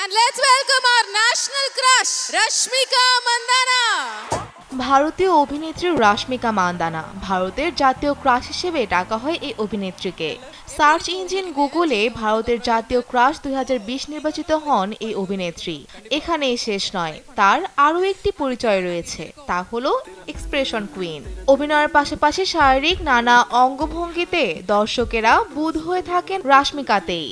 And let's welcome our national crush, Rashmika Mandana. ভারতীয় অভিনেত্রী রাশমিকা মান্দানা ভারতের জাতীয় ক্রাশ হিসেবে ডাকা হয় এই অভিনেত্রীকে। সার্চ ইঞ্জিন গুগলে ভারতের জাতীয় ক্রাশ 2020 নির্বাচিত হন এই অভিনেত্রী। এখানেই শেষ নয়, তার আরও একটি পরিচয় রয়েছে, তা হলো এক্সপ্রেশন কুইন। অভিনয়ের পাশাপাশি শারীরিক নানা অঙ্গভঙ্গিতে দর্শকেরা বুঁদ হয়ে থাকেন রাশমিকাতেই।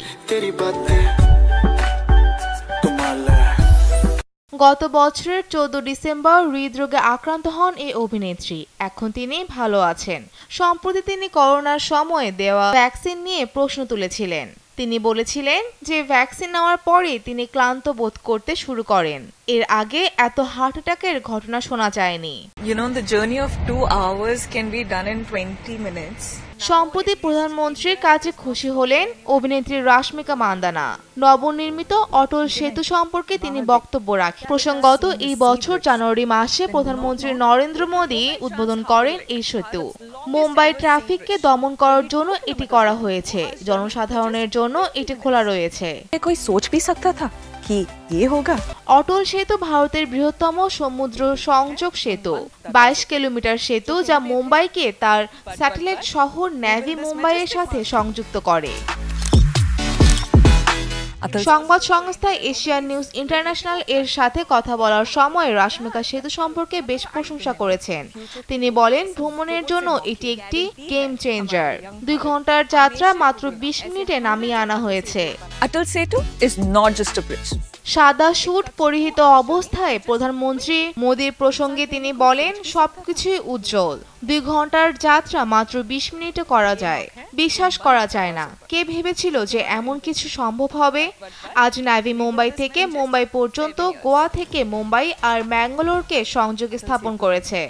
গত বছরের 14 ডিসেম্বর হৃদরোগে আক্রান্ত হন এই অভিনেত্রী। এখন তিনি ভালো আছেন। সম্প্রতি তিনি করোনার সময় দেওয়া ভ্যাকসিন নিয়ে প্রশ্ন তুলেছিলেন। তিনি বলেছিলেন যে ভ্যাকসিন নেওয়ার পরে তিনি ক্লান্ত বোধ করতে শুরু করেন। এর আগে এত হার্ট অ্যাটাকের ঘটনা শোনা যায়নি। You know, the journey of 2 hours can be done in 20 minutes. সম্প্রতি প্রধানমন্ত্রীর কাছে খুশি হলেন অভিনেত্রী রাশমিকা মান্দানা। নবনির্মিত অটল সেতু সম্পর্কে তিনি বক্তব্য রাখেন। প্রসঙ্গত, এই বছর জানুয়ারি মাসে প্রধানমন্ত্রী নরেন্দ্র মোদী উদ্বোধন করেন এই সেতু। মুম্বাই ট্রাফিককে দমন করার জন্য এটি করা হয়েছে। জনসাধারণের জন্য এটি খোলা রয়েছে। कोई सोच भी सकता था कि ये होगा? অটল সেতু ভারতের বৃহত্তম সমুদ্র সংযোগ সেতু। 22 কিলোমিটার সেতু যা মুম্বাইকে তার স্যাটেলাইট শহর নাভি মুম্বাইয়ের সাথে সংযুক্ত করে। সংবাদ সংস্থা এশিয়ান নিউজ ইন্টারন্যাশনাল এর সাথে কথা বলার সময় রাশমিকা সেতু সম্পর্কে বেশ প্রশংসা করেছেন। তিনি বলেন, ভ্রমণের জন্য এটি একটি গেম চেঞ্জার। 2 ঘন্টার যাত্রা মাত্র 20 মিনিটে নামিয়ে আনা হয়েছে। Atal Setu is not just a bridge. সাদা স্যুট পরিহিত অবস্থায় প্রধানমন্ত্রী মোদীর প্রসঙ্গে তিনি বলেন, সবকিছুই উজ্জ্বল। 2 ঘন্টার যাত্রা মাত্র 20 মিনিটে করা যায়। বিশ্বাস করা যায় না। কে ভেবেছিল যে এমন কিছু সম্ভব হবে? আজ নাভি মুম্বাই থেকে মুম্বাই পর্যন্ত গোয়া থেকে মুম্বাই আর ম্যাঙ্গালোরকে সংযোগে স্থাপন করেছে।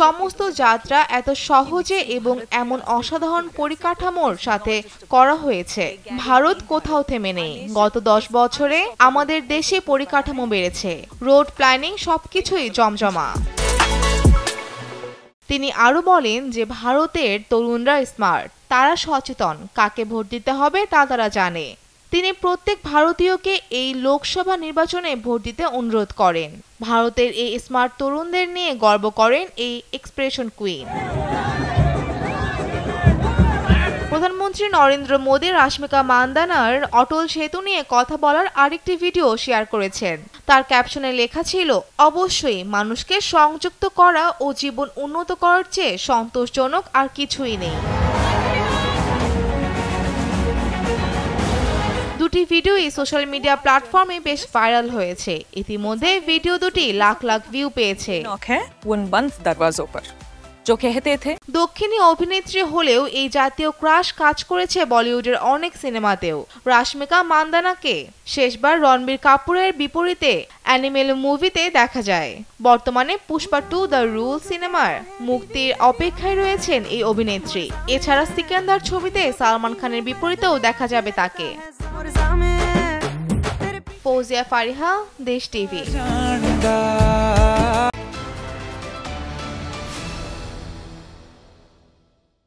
সমস্ত যাত্রা এত সহজে এবং এমন অসাধারণ পরিকাঠামোর সাথে করা হয়েছে। ভারত কোথাও থেমে নেই। গত 10 বছরে আমাদের দেশে পরিকাঠামো বেড়েছে। রোড প্ল্যানিং সবকিছুই জমজমা। তিনি আরো বলেন যে ভারতের তরুণরা স্মার্ট, তারা সচেতন, কাকে ভোট দিতে হবে তা তারা জানে। তিনি প্রত্যেক ভারতীয়কে এই লোকসভা নির্বাচনে ভোট দিতে অনুরোধ করেন। ভারতের এই স্মার্ট তরুণদের নিয়ে গর্ব করেন এই এক্সপ্রেশন কুইন। প্রধানমন্ত্রী নরেন্দ্র মোদী রাশমিকা মান্দানার অটল সেতু নিয়ে কথা বলার আরেকটি ভিডিও শেয়ার করেছেন। তার ক্যাপশনে লেখা ছিল, অবশ্যই মানুষকে সংযুক্ত করা ও জীবন উন্নত করার চেয়ে সন্তোষজনক আর কিছুই নেই। দুটি ভিডিওই সোশ্যাল মিডিয়া প্ল্যাটফর্মে বেশ ভাইরাল হয়েছে। ইতিমধ্যে ভিডিও দুটি লাখ লাখ ভিউ পেয়েছে। দক্ষিণী অভিনেত্রী হলেও এই জাতীয় ক্রাশ কাজ করেছে বলিউডের অনেক সিনেমাতেও। রাশমিকা মান্দানাকে শেষবার রণবীর কাপুরের বিপরীতে অ্যানিমেল মুভিতে দেখা যায়। বর্তমানে পুষ্পা 2 দ্য রুল সিনেমার মুক্তির অপেক্ষায় রয়েছেন এই অভিনেত্রী। এছাড়া সিকান্দার ছবিতে সালমান খানের বিপরীতেও দেখা যাবে তাকে। ফৌজিয়া ফারিহা, দেশ টিভি।